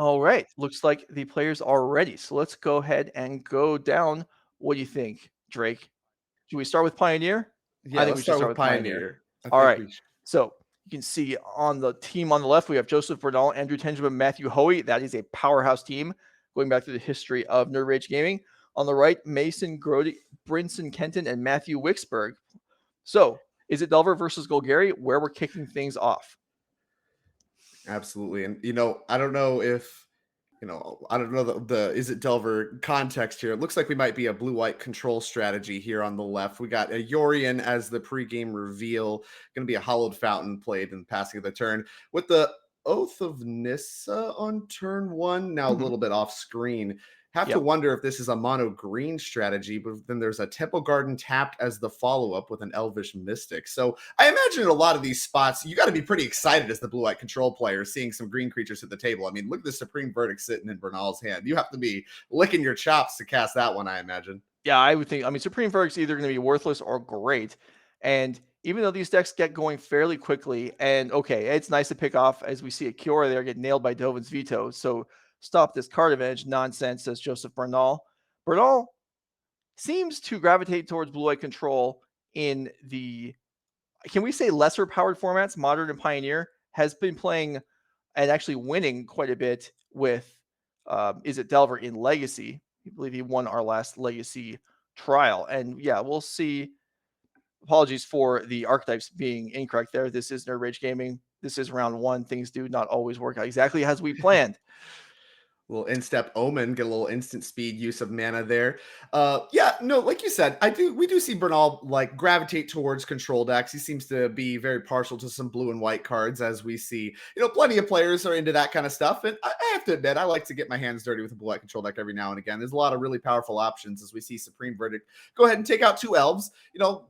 All right. Looks like the players are ready. So let's go ahead and go down. What do you think, Drake? Should we start with Pioneer? I Yeah, think let's we should start start with with Pioneer. Pioneer. I All think right. we should. So you can see on the team on the left, we have Joseph Bernal, Andrew Tenjum, and Matthew Hoey. That is a powerhouse team going back to the history of Nerd Rage Gaming. On the right, Mason, Grode, Brinson, Kenton, and Matthew Wickesberg. So is it Delver versus Golgari where we're kicking things off? Absolutely. And, I don't know if, I don't know the Izzet Delver context here. It looks like we might be a blue-white control strategy here on the left. We got a Yorion as the pregame reveal. Going to be a hollowed fountain played in passing of the turn with the Oath of Nissa on turn one. Now a Mhm. little bit off screen. Have to Yep. wonder if this is a mono green strategy, but then there's a Temple Garden tapped as the follow up with an Elvish Mystic. So I imagine in a lot of these spots, you got to be pretty excited as the blue white control player seeing some green creatures at the table. I mean, look at the Supreme Verdict sitting in Bernal's hand. You have to be licking your chops to cast that one, I imagine. Yeah, I would think. I mean, Supreme Verdict's either going to be worthless or great. And even though these decks get going fairly quickly, and okay, it's nice to pick off as we see a Kiora there get nailed by Dovin's veto. So stop this card advantage nonsense, says Joseph Bernal. Bernal seems to gravitate towards blue white control in the, can we say, lesser powered formats. Modern and Pioneer has been playing and actually winning quite a bit with Izzet Delver in Legacy. I believe he won our last Legacy trial. And yeah, we'll see. Apologies for the archetypes being incorrect there. This is Nerd Rage Gaming. This is round one. Things do not always work out exactly as we planned. Little instep omen, get a little instant speed use of mana there. Yeah, no, like you said, we do see Bernal like gravitate towards control decks. He seems to be very partial to some blue and white cards, as we see. Plenty of players are into that kind of stuff. And I have to admit, I like to get my hands dirty with a blue white control deck every now and again. There's a lot of really powerful options as we see Supreme Verdict go ahead and take out two elves.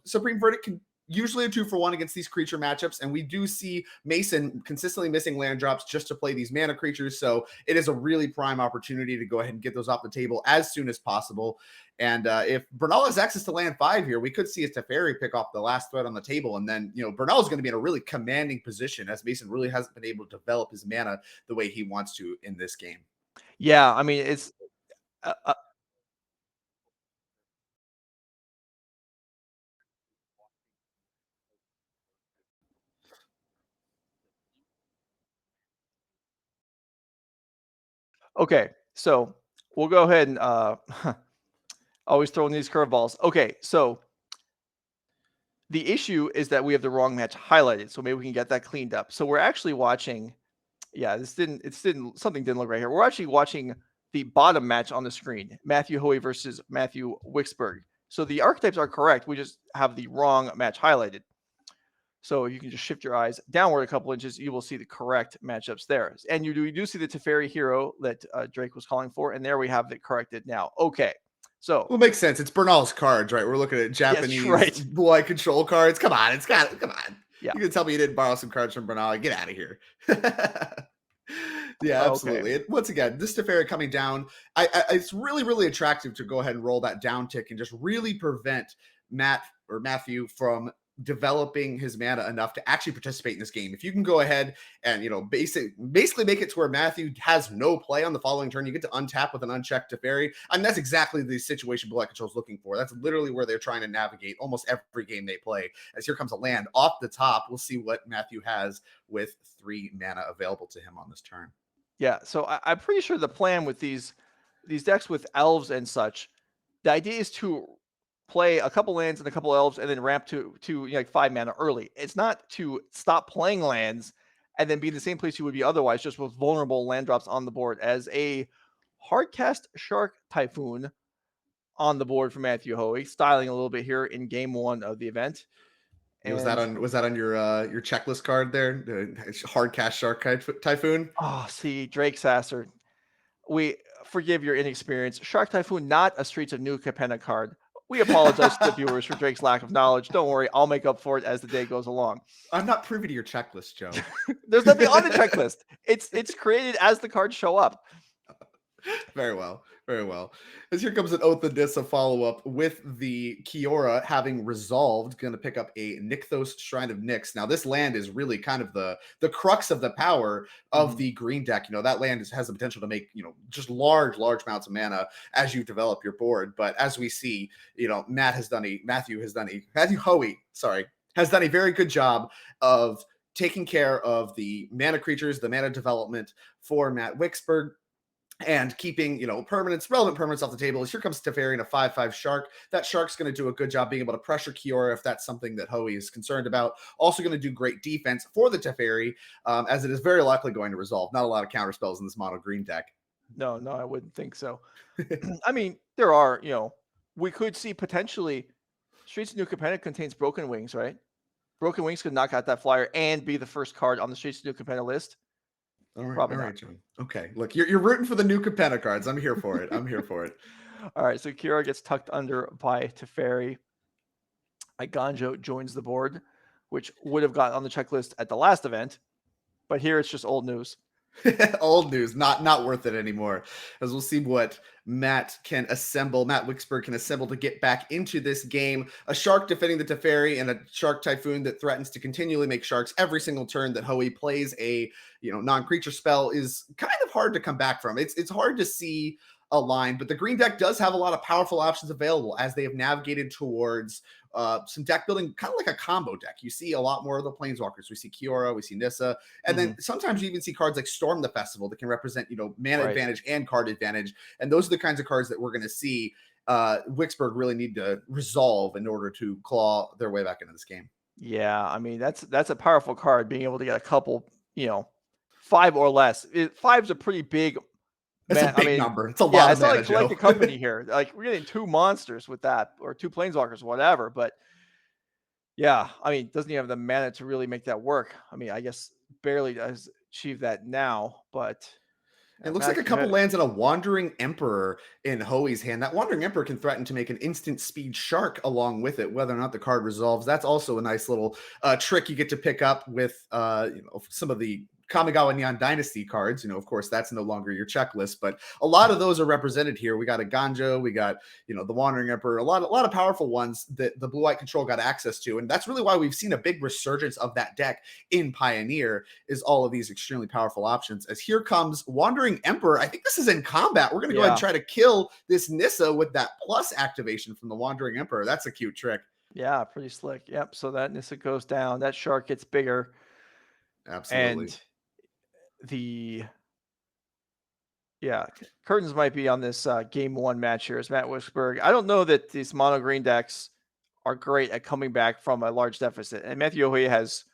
Supreme Verdict can usually a 2-for-1 against these creature matchups, and we do see Mason consistently missing land drops just to play these mana creatures, so it is a really prime opportunity to go ahead and get those off the table as soon as possible. And if Bernal has access to land 5 here, we could see a Teferi pick off the last threat on the table, and then Bernal is going to be in a really commanding position as Mason really hasn't been able to develop his mana the way he wants to in this game. Yeah, I mean, it's okay. So we'll go ahead and always throwing these curveballs. Okay, so the issue is that we have the wrong match highlighted, so maybe we can get that cleaned up. So we're actually watching. Yeah, something didn't look right here. We're actually watching the bottom match on the screen: Matthew Hoey versus Matthew Wickesberg. So the archetypes are correct. We just have the wrong match highlighted. So you can just shift your eyes downward a couple inches, you will see the correct matchups there. And you do see the Teferi hero that Drake was calling for, and there we have it corrected now. Okay, so Well, it makes sense. It's Bernal's cards, right? We're looking at yes, Japanese right, blue-eye control cards. Come on, come on. yeah, You can tell me you didn't borrow some cards from Bernal. Get out of here. Yeah, okay, absolutely. Once again, this Teferi coming down, it's really, really attractive to go ahead and roll that down tick and just really prevent Matthew from developing his mana enough to actually participate in this game. If you can go ahead and basically make it to where Matthew has no play on the following turn, you get to untap with an unchecked Teferi. I mean, that's exactly the situation Blue Control is looking for. That's literally where they're trying to navigate almost every game they play. As here comes a land off the top, we'll see what Matthew has with 3 mana available to him on this turn. yeah. So I'm pretty sure the plan with these decks with elves and such, the idea is to play a couple lands and a couple elves and then ramp to like 5 mana early. It's not to stop playing lands and then be in the same place you would be otherwise, just with vulnerable land drops on the board. As a hardcast Shark Typhoon on the board for Matthew Hoey, styling a little bit here in game 1 of the event. Was that And on your checklist card there? The hard cash shark typhoon. see, Drake Sasser, we forgive your inexperience. Shark Typhoon, not a Streets of New Capenna card. We apologize to the viewers for Drake's lack of knowledge. Don't worry, I'll make up for it as the day goes along. I'm not privy to your checklist, Joe. There's nothing on the checklist. It's created as the cards show up. Very well. Very well. As here comes an Oath of Nissa follow-up with the Kiora having resolved, going to pick up a Nykthos Shrine of Nyx. Now, this land is really kind of the crux of the power of Mhm. the green deck. That land has the potential to make, just large amounts of mana as you develop your board. But as we see, Matthew Hoey, sorry, has done a very good job of taking care of the mana creatures, the mana development for Matt Wickesberg, and keeping, relevant permanents off the table. Here comes Teferi and a 5/5 shark. That shark's going to do a good job being able to pressure Kiora if that's something that Hoey is concerned about. Also going to do great defense for the Teferi, as it is very likely going to resolve. Not a lot of counter spells in this mono green deck. No, I wouldn't think so. I mean, there are, we could see potentially Streets of New Capenna contains Broken Wings, right? Broken Wings could knock out that flyer and be the first card on the Streets of New Capenna list. All Probably right, not. John. Okay, look, you're rooting for the new Capenna cards. I'm here for it. All right, so Kira gets tucked under by Teferi. Iganjo joins the board, which would have gotten on the checklist at the last event, but here it's just old news. Old news, not worth it anymore. As we'll see what Matt Wickesberg can assemble to get back into this game. A shark defending the Teferi and a shark typhoon that threatens to continually make sharks every single turn that Hoey plays a non-creature spell is kind of hard to come back from. It's hard to see a line, but the green deck does have a lot of powerful options available as they have navigated towards some deck building, kind of like a combo deck. You see a lot more of the planeswalkers. We see Kiora, we see Nissa, and then sometimes you even see cards like Storm the Festival that can represent, mana advantage and card advantage. And those are the kinds of cards that we're going to see Wickesberg really need to resolve in order to claw their way back into this game. Yeah, I mean, that's a powerful card, being able to get a couple, 5 or less. 5's a pretty big. It's a big number. It's a lot of it's not mana, like Collected Company here. Like, we're getting 2 monsters with that, or 2 planeswalkers, whatever. But yeah, I mean, doesn't he have the mana to really make that work? I mean, I guess barely does achieve that now, but it looks like a couple lands and a Wandering Emperor in Hoey's hand. That Wandering Emperor can threaten to make an instant speed shark along with it, whether or not the card resolves. That's also a nice little trick you get to pick up with some of the Kamigawa Neon Dynasty cards. Of course, that's no longer your checklist, but a lot of those are represented here. We got a Ganjo, we got, the Wandering Emperor, a lot of powerful ones that the Blue-White Control got access to. And that's really why we've seen a big resurgence of that deck in Pioneer, is all of these extremely powerful options. As here comes Wandering Emperor. I think this is in combat. We're going to go ahead and try to kill this Nissa with that plus activation from the Wandering Emperor. That's a cute trick. Yeah, pretty slick. Yep. So that Nissa goes down. That shark gets bigger. Absolutely. And curtains might be on this game 1 match here as Matt Wickesberg. I don't know that these mono green decks are great at coming back from a large deficit. And Matthew Hoey has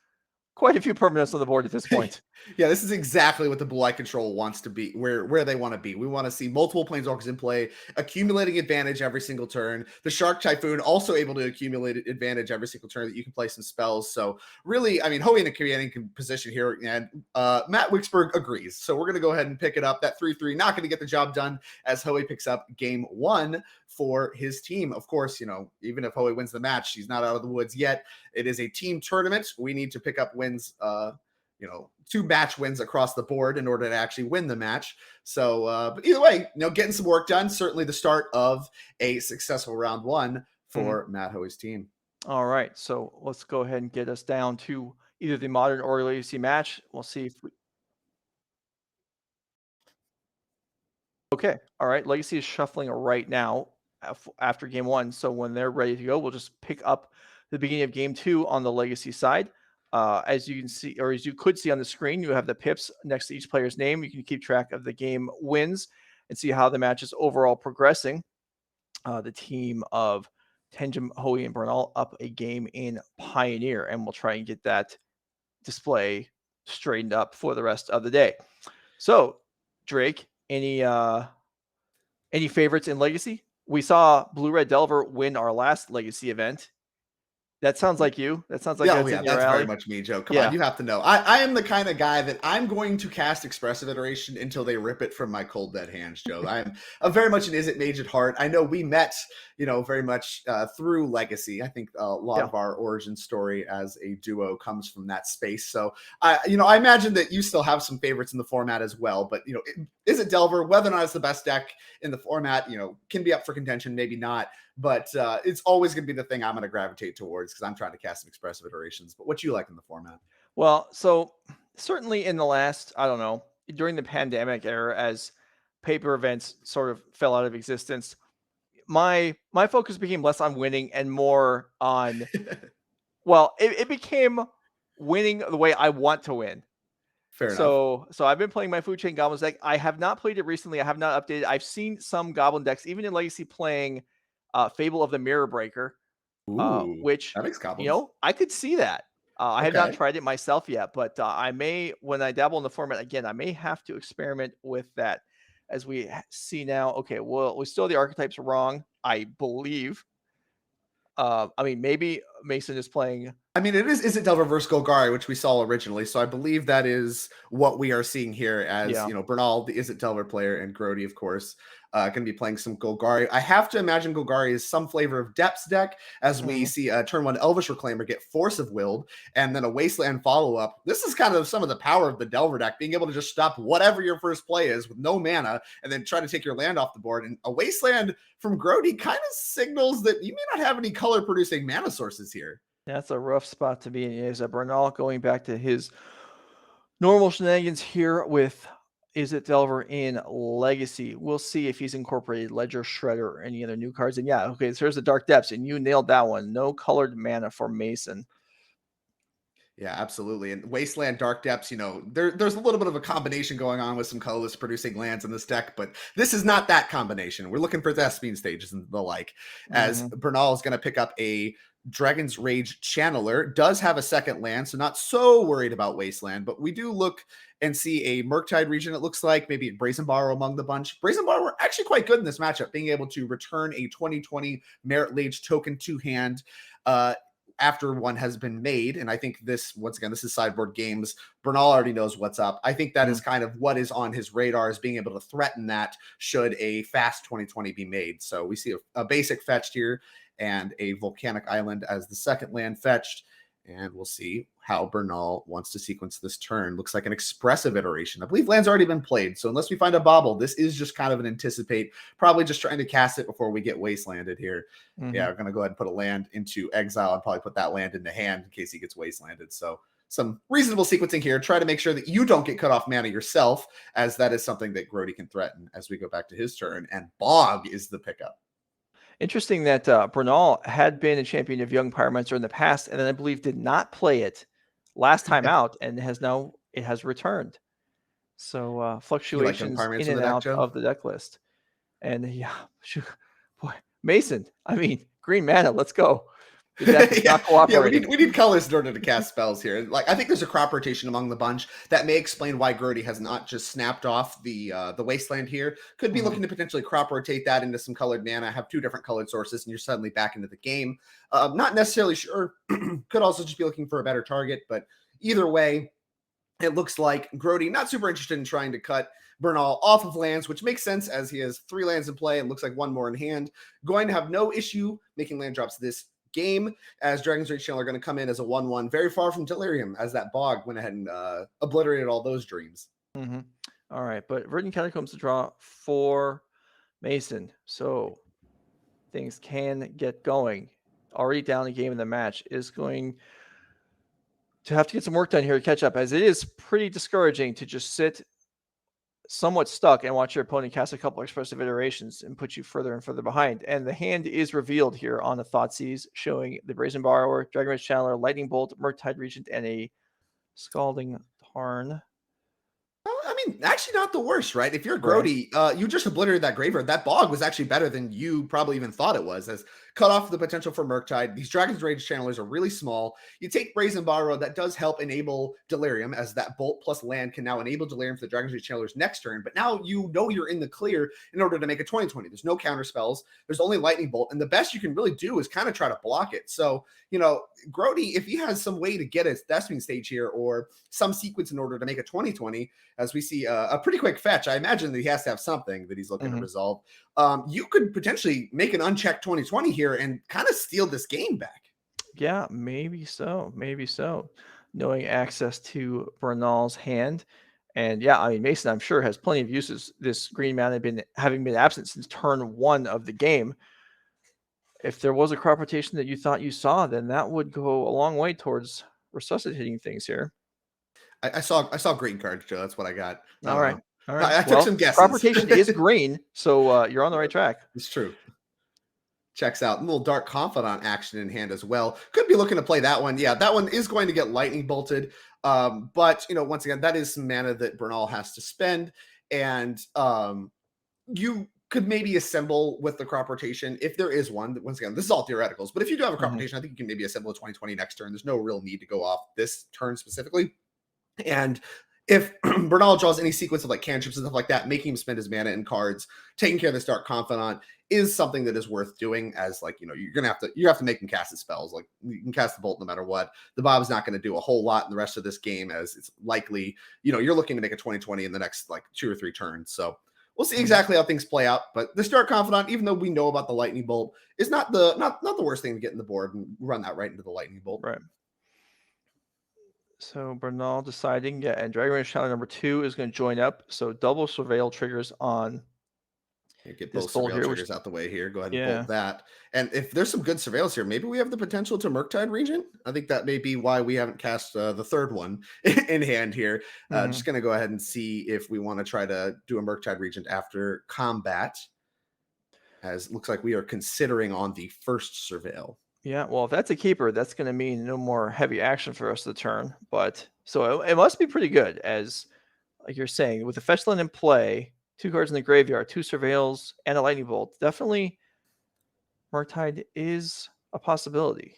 quite a few permanents on the board at this point. Yeah, this is exactly what the Blue-White Control wants to be, where they want to be. We want to see multiple planeswalkers in play, accumulating advantage every single turn. The Shark Typhoon also able to accumulate advantage every single turn that you can play some spells. So really, I mean, Hoey in a commanding position here, and Matt Wickesberg agrees. So we're going to go ahead and pick it up. That 3/3 not going to get the job done as Hoey picks up game 1 for his team. Of course, even if Hoey wins the match, he's not out of the woods yet. It is a team tournament. We need to pick up wins, 2 match wins across the board in order to actually win the match. So, but either way, getting some work done. Certainly the start of a successful round 1 for Matt Hoey's team. All right. So let's go ahead and get us down to either the Modern or Legacy match. We'll see if we... Okay. All right. Legacy is shuffling right now after game 1. So when they're ready to go, we'll just pick up the beginning of game 2 on the Legacy side. As you can see, or as you could see on the screen, you have the pips next to each player's name. You can keep track of the game wins and see how the match is overall progressing. The team of Tenjum, Hoey, and Bernal up a game in Pioneer, and we'll try and get that display straightened up for the rest of the day. So, Drake, any favorites in Legacy? We saw Blue Red Delver win our last Legacy event. That sounds like you. That sounds like Yeah, oh that's yeah, in your that's very alley. much me, Joe. Come on, Yeah. you have to know. I am the kind of guy that I'm going to cast Expressive Iteration until they rip it from my cold dead hands, Joe. I'm very much an Izzet mage at heart. I know we met, very much through Legacy. I think a lot Yeah. of our origin story as a duo comes from that space. So I imagine that you still have some favorites in the format as well. But Izzet Delver, whether or not it's the best deck in the format, can be up for contention, maybe not. But it's always going to be the thing I'm going to gravitate towards because I'm trying to cast some Expressive Iterations. But what you like in the format? Well, so certainly in the last, I don't know, during the pandemic era, as paper events sort of fell out of existence, my focus became less on winning and more on, well, it became winning the way I want to win. Fair enough. So I've been playing my Food Chain Goblins deck. I have not played it recently. I have not updated. I've seen some Goblin decks, even in Legacy, playing Fable of the Mirror Breaker, Ooh, which that makes goblins. I could see that. I have not Okay. tried it myself yet, but I may, when I dabble in the format again, I may have to experiment with that. As we see now, okay, well, we still the archetypes wrong, I believe. I mean, maybe Mason is playing. I mean, is it Delver versus Golgari, which we saw originally. So I believe that is what we are seeing here as, Yeah. Bernal, the Is it Delver player, and Grode, of course, going to be playing some Golgari. I have to imagine Golgari is some flavor of Depth's deck as we Mhm. see a turn one Elvish Reclaimer get Force of Willed and then a Wasteland follow-up. This is kind of some of the power of the Delver deck, being able to just stop whatever your first play is with no mana and then try to take your land off the board. And a Wasteland from Grode kind of signals that you may not have any color-producing mana sources here. That's a rough spot to be in. Is a Bernal going back to his normal shenanigans here with Is it Delver in Legacy? We'll see if he's incorporated Ledger Shredder or any other new cards. And yeah, okay, so here's the Dark Depths, and you nailed that one. No colored mana for Mason. Yeah, absolutely. And Wasteland Dark Depths, there's a little bit of a combination going on with some colorless producing lands in this deck, but this is not that combination. We're looking for Thespian stages and the like, as Mhm. Bernal is going to pick up a Dragon's Rage Channeler, does have a second land, so not so worried about Wasteland, but we do look and see a Murktide region, it looks like, maybe Brazen Borrow among the bunch. Brazen Borrow were actually quite good in this matchup, being able to return a 2020 Merit Lage token to hand. After one has been made. And I think this, once again, this is Sideboard Games. Bernal already knows what's up. I think that is kind of what is on his radar, is being able to threaten that should a fast 2020 be made. So we see a basic fetched here and a Volcanic Island as the second land fetched. And we'll see how Bernal wants to sequence this turn. Looks like an expressive iteration. I believe land's already been played. So unless we find a bobble, this is just kind of an anticipate, probably just trying to cast it before we get wastelanded here. Yeah, we're going to go ahead and put a land into exile and probably put that land into hand in case he gets wastelanded. So some reasonable sequencing here. Try to make sure that you don't get cut off mana yourself, as that is something that Grode can threaten as we go back to his turn. And Bog is the pickup. Interesting that Bernal had been a champion of Young Pyromancer in the past, and then I believe did not play it last time out, and it has returned. So You like Young fluctuations in Pyromancer in and the deck, out Joe? of the deck list. And yeah, boy, Mason, I mean, green mana, let's go. The deck is not yeah, cooperating. we need colors in order to cast spells here. Like, I think there's a crop rotation among the bunch that may explain why Grode has not just snapped off the wasteland here. Could be looking to potentially crop rotate that into some colored mana, have two different colored sources, and you're suddenly back into the game. Not necessarily sure. Could also just be looking for a better target, but either way, it looks like Grode not super interested in trying to cut Bernal off of lands, which makes sense as he has 3 lands in play and looks like 1 more in hand. Going to have no issue making land drops this game, as Dragon's Rage Channel are going to come in as a 1-1, very far from Delirium, as that Bog went ahead and obliterated all those dreams. All right, but Verdant Catacombs to draw for Mason. So things can get going. Already down a game in the match, is going to have to get some work done here to catch up, as it is pretty discouraging to just sit somewhat stuck and watch your opponent cast a couple expressive iterations and put you further and further behind. And the hand is revealed here on the Thoughtseize, showing the Brazen Borrower, Dragon Rage Channeler, Lightning Bolt, Murktide Regent, and a Scalding Tarn. I mean, actually not the worst, right? If you're Right. Grode, you just obliterated that graveyard. That Bog was actually better than you probably even thought it was, as cut off the potential for Murktide. These Dragon's Rage channelers are really small. You take Brazen Borrow, that does help enable Delirium, as that Bolt plus land can now enable Delirium for the Dragon's Rage channelers next turn. But now you know you're in the clear in order to make a 20/20. There's no counter spells. There's only Lightning Bolt. And the best you can really do is kind of try to block it. So, Grode, if he has some way to get his Deathwing stage here or some sequence in order to make a 20/20, as we see a pretty quick fetch, I imagine that he has to have something that he's looking to resolve. You could potentially make an unchecked 20/20 here and kind of steal this game back. Yeah, maybe so. Maybe so. Knowing access to Bernal's hand. And yeah, I mean, Mason, I'm sure, has plenty of uses. This green mana having been absent since turn 1 of the game. If there was a crop rotation that you thought you saw, then that would go a long way towards resuscitating things here. I saw green cards, Joe. That's what I got. All right. I took some guesses. Crop rotation is green, so you're on the right track. It's true. Checks out. A little Dark Confidant action in hand as well. Could be looking to play that one. Yeah, that one is going to get lightning bolted. But once again, that is some mana that Bernal has to spend. And you could maybe assemble with the crop rotation if there is one. Once again, this is all theoreticals, but if you do have a crop rotation, I think you can maybe assemble a 20/20 next turn. There's no real need to go off this turn specifically. And if Bernal draws any sequence of like cantrips and stuff like that, making him spend his mana and cards, taking care of this Dark Confidant is something that is worth doing. As like, you have to make him cast his spells. Like, you can cast the Bolt no matter what. The Bob's not going to do a whole lot in the rest of this game, as it's likely, you're looking to make a 20/20 in the next like 2 or 3 turns. So we'll see exactly how things play out. But this Dark Confidant, even though we know about the Lightning Bolt, is not the worst thing to get in the board and run that right into the Lightning Bolt. Right. So Bernal deciding, and Dragon Rage Channel number 2 is going to join up. So double Surveil triggers on. Get both Surveil triggers out the way here. Go ahead and bolt that. And if there's some good Surveils here, maybe we have the potential to Murktide Regent. I think that may be why we haven't cast the third one in hand here. Just going to go ahead and see if we want to try to do a Murktide Regent after combat, as it looks like we are considering on the first Surveil. Yeah, well, if that's a keeper, that's going to mean no more heavy action for us of the turn. But so it must be pretty good, as like you're saying, with the fetch land in play, 2 cards in the graveyard, 2 Surveils, and a Lightning Bolt. Definitely, Murktide is a possibility.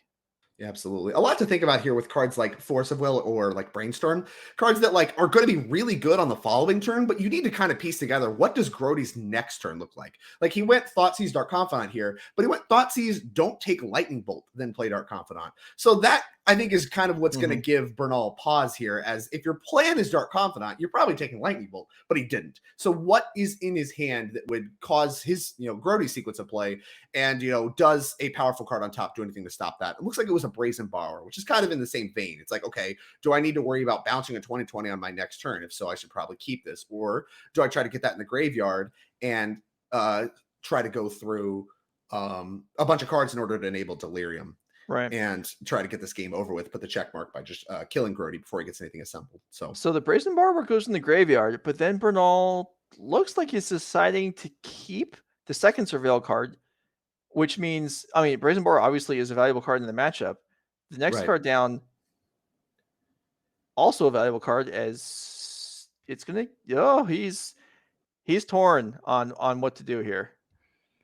Yeah, absolutely. A lot to think about here with cards like Force of Will or like Brainstorm. Cards that like are going to be really good on the following turn, but you need to kind of piece together, what does Grode's next turn look like? Like, he went Thoughtseize Dark Confidant here, but he went Thoughtseize, don't take Lightning Bolt, then play Dark Confidant. So that, I think, is kind of what's going to give Bernal pause here, as if your plan is Dark Confidant, you're probably taking Lightning Bolt, but he didn't. So what is in his hand that would cause his, Grode sequence of play? And, does a powerful card on top do anything to stop that? It looks like it was a Brazen Borrower, which is kind of in the same vein. It's like, okay, do I need to worry about bouncing a 20/20 on my next turn? If so, I should probably keep this. Or do I try to get that in the graveyard and try to go through a bunch of cards in order to enable Delirium? Right. And try to get this game over with, put the check mark by just killing Grode before he gets anything assembled. So the Brazen Borrower goes in the graveyard, but then Bernal looks like he's deciding to keep the second Surveil card, which means, I mean, Brazen Borrower obviously is a valuable card in the matchup. The next card down, also a valuable card, as it's going to, he's torn on what to do here.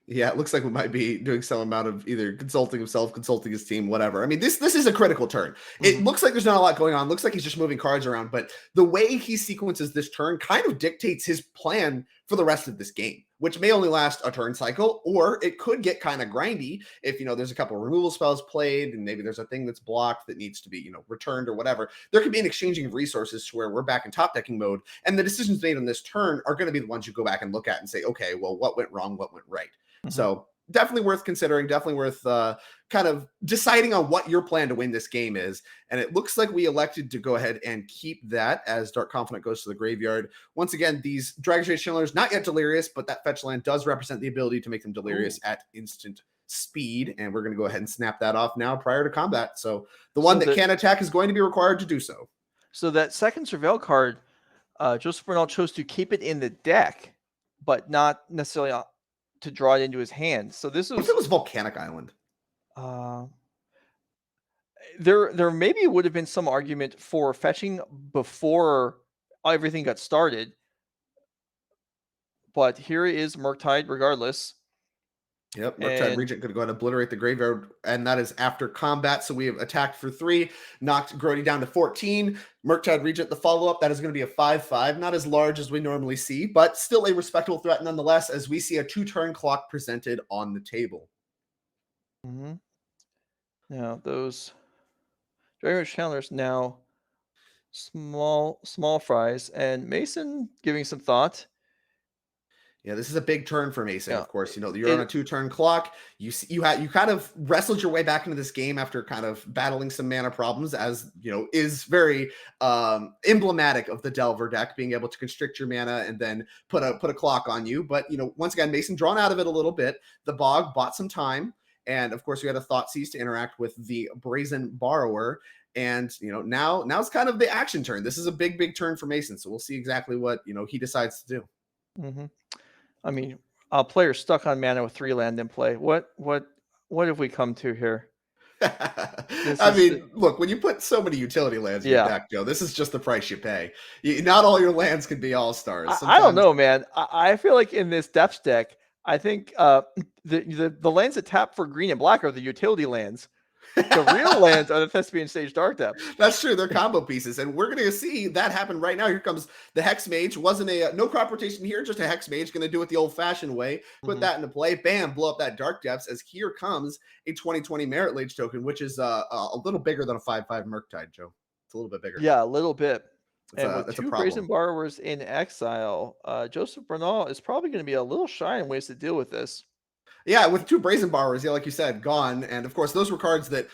Yeah, it looks like we might be doing some amount of either consulting himself, consulting his team, whatever. I mean, this is a critical turn. It looks like there's not a lot going on. Looks like he's just moving cards around, but the way he sequences this turn kind of dictates his plan for the rest of this game, which may only last a turn cycle, or it could get kind of grindy if, there's a couple of removal spells played and maybe there's a thing that's blocked that needs to be, returned or whatever. There could be an exchanging of resources to where we're back in top decking mode, and the decisions made on this turn are going to be the ones you go back and look at and say, okay, well, what went wrong? What went right? So definitely worth considering, definitely worth kind of deciding on what your plan to win this game is. And it looks like we elected to go ahead and keep that as Dark Confidant goes to the graveyard. Once again, these Dragon's Rage channelers, not yet delirious, but that fetch land does represent the ability to make them delirious at instant speed. And we're going to go ahead and snap that off now prior to combat. So the one that can attack is going to be required to do so. So that second Surveil card, Joseph Bernal chose to keep it in the deck, but not necessarily to draw it into his hand. So this was. What if it was Volcanic Island? There maybe would have been some argument for fetching before everything got started, but here is Murktide regardless. Yep, Murktide And Regent could go and obliterate the graveyard, and that is after combat. So we have attacked for 3, knocked Grody down to 14. Murktide Regent, the follow-up, that is going to be a 5/5. Not as large as we normally see, but still a respectable threat nonetheless, as we see a 2-turn clock presented on the table. mhm. Now those Dragon Challengers now small fries, and Mason giving some thought. Yeah, this is a big turn for Mason. Yeah, Of course, you're on a it 2-turn clock. You kind of wrestled your way back into this game after kind of battling some mana problems, as is very emblematic of the Delver deck, being able to constrict your mana and then put a clock on you. But once again, Mason drawn out of it a little bit. The Bog bought some time, and of course, we had a Thoughtseize to interact with the Brazen Borrower. And now it's kind of the action turn. This is a big turn for Mason, so we'll see exactly what he decides to do. mhm. I mean, a player stuck on mana with 3 land in play. What have we come to here? This I is mean, look, when you put so many utility lands in your yeah. deck, Joe, this is just the price you pay. Not all your lands can be all stars. I don't Sometimes know, man. I feel like in this depth deck, I think the lands that tap for green and black are the utility lands. The real lands are the Thespian Stage Dark Depths. that's true. They're combo pieces, and we're going to see that happen right now. Here comes the Hex Mage. Wasn't a no crop rotation here, just a Hex Mage. Going to do it the old-fashioned way. Put Mhm. that into play. Bam, blow up that Dark Depths. As here comes a 2020 Merit Lage token, which is a little bigger than a 5/5 Murktide, Joe. It's a little bit bigger. Yeah, a little bit. And with That's a 2 Brazen problem. Borrowers in exile, Joseph Bernal is probably going to be a little shy in ways to deal with this. Yeah, with 2 Brazen Borrowers, yeah, like you said, gone. And of course, those were cards that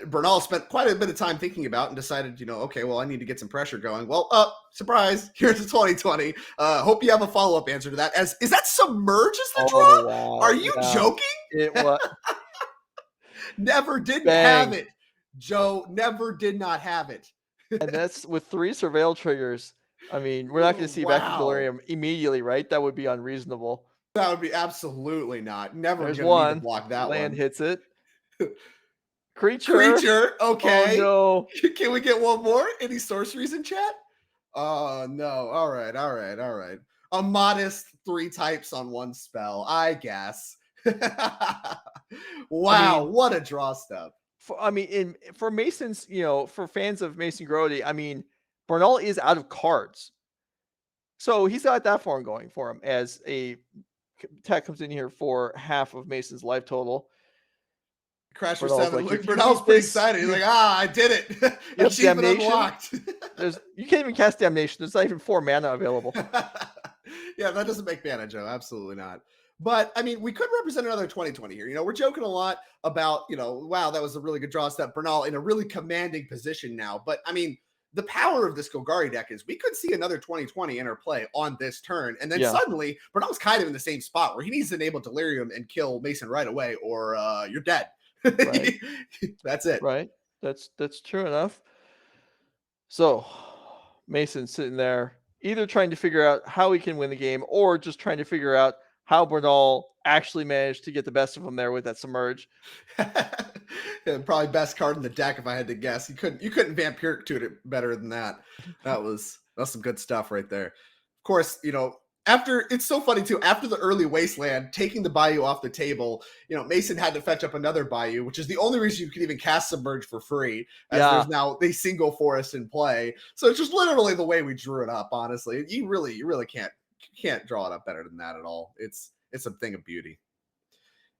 Bernal spent quite a bit of time thinking about and decided, okay, well, I need to get some pressure going. Well, surprise, here's a 2020. Hope you have a follow-up answer to that. Is that Submerge as the Oh, draw? wow. Are you Yeah. joking? It was Never didn't have bang. it. Joe never did not have it. And that's with 3 surveil triggers. I mean, we're not going to see back to Wow. Delirium immediately, right? That would be unreasonable. That would be absolutely not. Never There's gonna need to one. block that Land one. hits it. Creature. Creature, Oh okay. no. Can we get one more? Any sorceries in chat? Oh no. All right. A modest 3 types on 1 spell, I guess. I Wow, mean, what a draw step. for Mason's, for fans of Mason Grode, I mean, Bernal is out of cards. So he's got that far going for him as a tech comes in here for half of Mason's life total. Crash for Bernal's 7. like, Look, you Bernal's need pretty this. excited. He's like, I did it. You have Achievement damnation. unlocked. You can't even cast Damnation. There's not even 4 mana available. Yeah, that doesn't make mana, Joe. Absolutely not. But I mean, we could represent another 2020 here. We're joking a lot about, wow, that was a really good draw step. Bernal in a really commanding position now. But I mean, the power of this Golgari deck is we could see another 2020 interplay on this turn. And then Yeah. suddenly Bernal's kind of in the same spot where he needs to enable Delirium and kill Mason right away, or you're dead. Right. That's it. Right. That's true enough. So Mason's sitting there either trying to figure out how he can win the game or just trying to figure out how Bernal actually managed to get the best of him there with that Submerge. Yeah, probably best card in the deck if I had to guess. You couldn't Vampiric to it better than that. That's some good stuff right there. Of course, after it's so funny too. After the early Wasteland, taking the Bayou off the table, Mason had to fetch up another Bayou, which is the only reason you can even cast Submerge for free, as there's now a single forest in play. So it's just literally the way we drew it up. Honestly, you really can't draw it up better than that at all. It's a thing of beauty.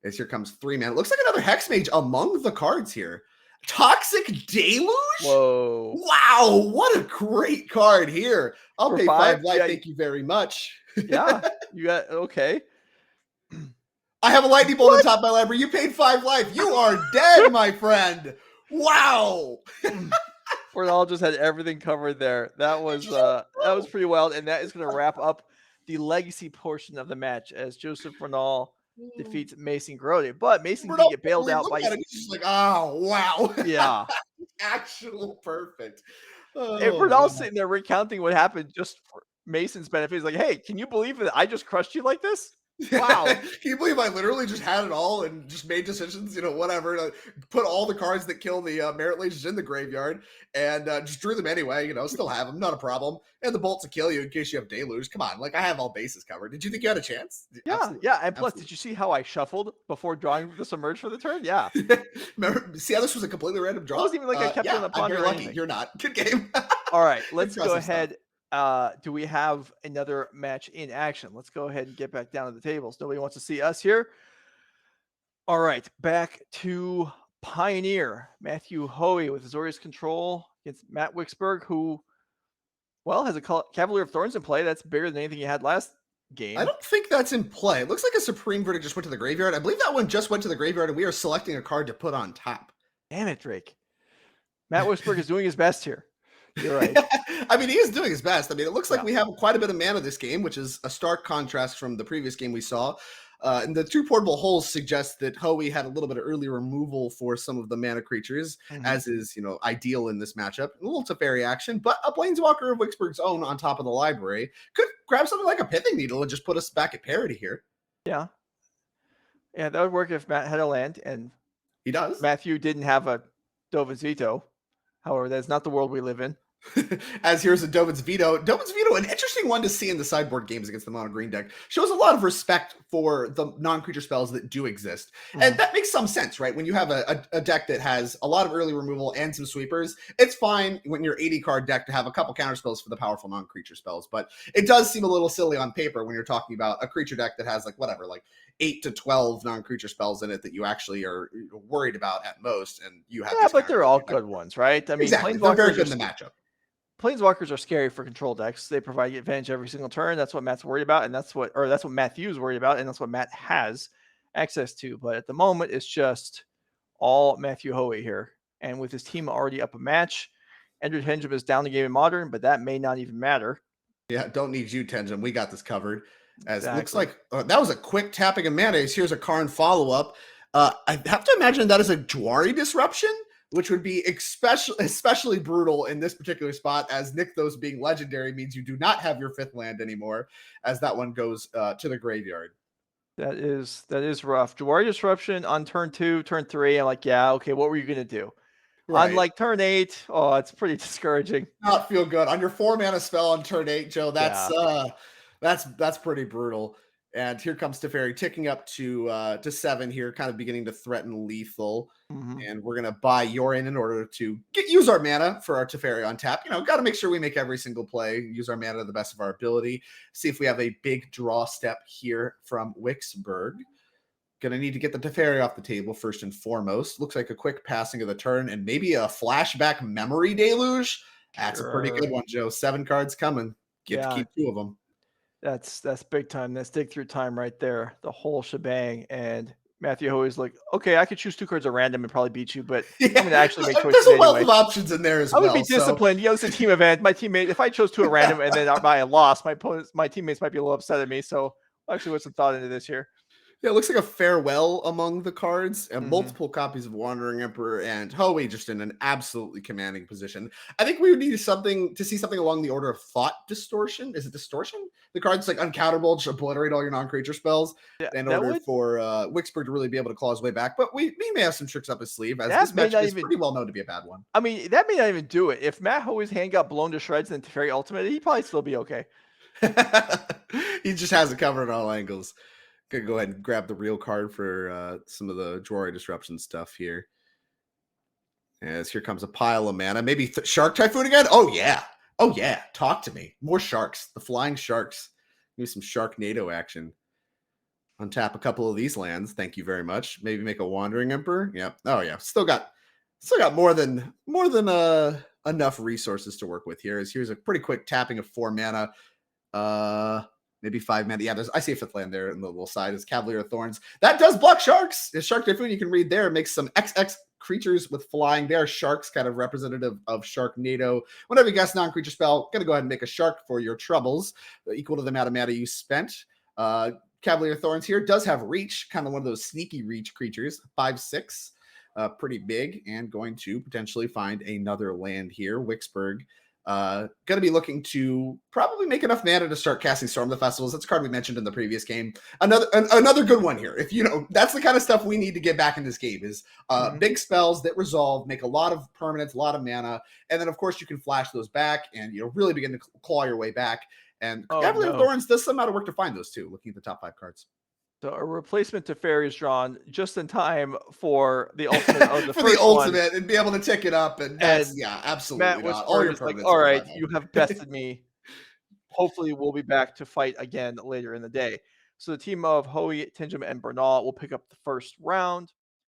As here comes 3 mana. It looks like another Hex Mage among the cards here. Toxic Deluge? Whoa. Wow, what a great card here. I'll For pay 5? 5 life. Yeah. Thank you very much. Yeah. You got okay. I have a lightning bolt on top of my library. You paid 5 life. You are dead, my friend. Wow. Bernal just had everything covered there. That was pretty wild, and that is going to wrap up the legacy portion of the match as Joseph Bernal defeats Mason Grode. But Mason Bernal, can get bailed out by. He's just like, oh wow. Yeah. Actual perfect. And Bernal's sitting there recounting what happened just for Mason's benefit. He's like, hey, can you believe that I just crushed you like this? Wow. Can you believe I literally just had it all and just made decisions, whatever, to put all the cards that kill the Merit Legions in the graveyard and just drew them anyway, still have them, not a problem. And the Bolt to kill you in case you have Deluge. Come on, like I have all bases covered. Did you think you had a chance? Yeah, Absolutely. yeah, and plus, did Absolutely. you see how I shuffled before drawing the Submerge for the turn? Yeah. Remember, see how this was a completely random It draw? wasn't even like I kept it on Yeah, the I'm ponder very or lucky. anything. You're not. Good game. All right, let's go Impressive stuff. ahead. Do we have another match in action? Let's go ahead and get back down to the tables. Nobody wants to see us here. All right, back to Pioneer. Matthew Hoey with Azorius control against Matt Wickesberg, who, well, has a Cavalier of Thorns in play. That's bigger than anything he had last I game. don't think that's in play. It looks like a Supreme Verdict just went to the graveyard. I believe that one just went to the graveyard, and we are selecting a card to put on top. Damn it, Drake. Matt Wickesberg is doing his best here. You're right. I mean, he is doing his best. I mean, it looks like Yeah. we have quite a bit of mana this game, which is a stark contrast from the previous game we saw. And the two portable holes suggest that Hoey had a little bit of early removal for some of the mana creatures, as is, ideal in this matchup. A little Teferi action, but a Planeswalker of Wicksburg's own on top of the library could grab something like a Pithing Needle and just put us back at parity here. Yeah. Yeah, that would work if Matt had a land and He does. Matthew didn't have a Dovin's Veto. However, that's not the world we live in. As here's a Dovin's Veto. Dovin's Veto, an interesting one to see in the sideboard games against the mono green deck. Shows a lot of respect for the non-creature spells that do exist. And that makes some sense, right? When you have a deck that has a lot of early removal and some sweepers, it's fine when you're 80-card deck to have a couple counter spells for the powerful non-creature spells. But it does seem a little silly on paper when you're talking about a creature deck that has like 8 to 12 non-creature spells in it that you actually are worried about at most. And you have but they're all good ones, right? I mean, exactly. They're very good in the matchup. Planeswalkers are scary for control decks. They provide advantage every single turn. That's what Matt's worried about, and that's what Matthew's worried about, and that's what Matt has access to. But at the moment, it's just all Matthew Hoey here. And with his team already up a match, Tenjum is down the game in Modern, but that may not even matter. Yeah, don't need you, Tenjum. We got this covered. As it looks like that was a quick tapping of mayonnaise. Here's a Karn follow-up. I have to imagine that is a Jwari disruption, which would be especially brutal in this particular spot, as Nykthos being legendary means you do not have your fifth land anymore, as that one goes to the graveyard. That is rough. Jwari disruption on turn 2, turn 3. I'm like, yeah, okay, what were you gonna do? Right. On like turn 8, it's pretty discouraging. Not feel good on your 4-mana spell on turn 8, Joe. That's pretty brutal. And here comes Teferi ticking up to 7 here, kind of beginning to threaten lethal. And we're gonna buy Yorin in order to use our mana for our Teferi on tap. Got to make sure we make every single play, use our mana to the best of our ability. See if we have a big draw step here from Wickesberg. Gonna need to get the Teferi off the table first and foremost. Looks like a quick passing of the turn and maybe a flashback memory deluge. That's a pretty good one, Joe. 7 cards coming. Get to keep 2 of them. That's big time. That's dig through time right there. The whole shebang. And Matthew Hoey's like, okay, I could choose 2 cards at random and probably beat you, but I'm going to actually make choices There's a wealth anyway. of options in there as well. I would be disciplined. It's a team event. My teammate, if I chose 2 at random and then I lost, my teammates might be a little upset at me. So I'll actually put some thought into this here. Yeah, it looks like a farewell among the cards and multiple copies of Wandering Emperor and Hoey just in an absolutely commanding position. I think we would need to see something along the order of Thought Distortion. Is it Distortion? The card's like uncountable, just obliterate all your non-creature spells in order for Wickesberg to really be able to claw his way back. But we may have some tricks up his sleeve, as this match is pretty well known to be a bad one. I mean, that may not even do it. If Matt Hoey's hand got blown to shreds in Teferi Ultimate, he'd probably still be okay. He just has it covered on all angles. Gonna go ahead and grab the real card for some of the Jwari disruption stuff here. As here comes a pile of mana. Maybe Shark Typhoon again? Oh yeah. Talk to me. More sharks. The flying sharks. Maybe some Sharknado action. Untap a couple of these lands. Thank you very much. Maybe make a Wandering Emperor. Yep. Oh yeah. Still got more than enough resources to work with here. Here's a pretty quick tapping of 4 mana. Maybe 5 mana. Yeah, I see a 5th land there in the little side is Cavalier of Thorns. That does block sharks. It's Shark Typhoon you can read there. Makes some XX creatures with flying. They are sharks, kind of representative of Sharknado. Whenever you cast non-creature spell, gonna go ahead and make a shark for your troubles, equal to the amount of mana you spent. Cavalier of Thorns here does have reach, kind of one of those sneaky reach creatures. 5/6, pretty big, and going to potentially find another land here. Wickesberg Going to be looking to probably make enough mana to start casting Storm the Festivals. That's a card we mentioned in the previous game. Another good one here. If that's the kind of stuff we need to get back in this game is big spells that resolve, make a lot of permanents, a lot of mana, and then of course you can flash those back and really begin to claw your way back. And Cavalier of Thorns does some amount of work to find those too. Looking at the top 5 cards. So a replacement to Fairy is drawn just in time for the ultimate of the for first the ultimate one. and be able to tick it up. And that's absolutely Matt was not. All your like, permanents all are right, 5-0. you have bested me. Hopefully we'll be back to fight again later in the day. So the team of Hoey, Tenjum, and Bernal will pick up the first round.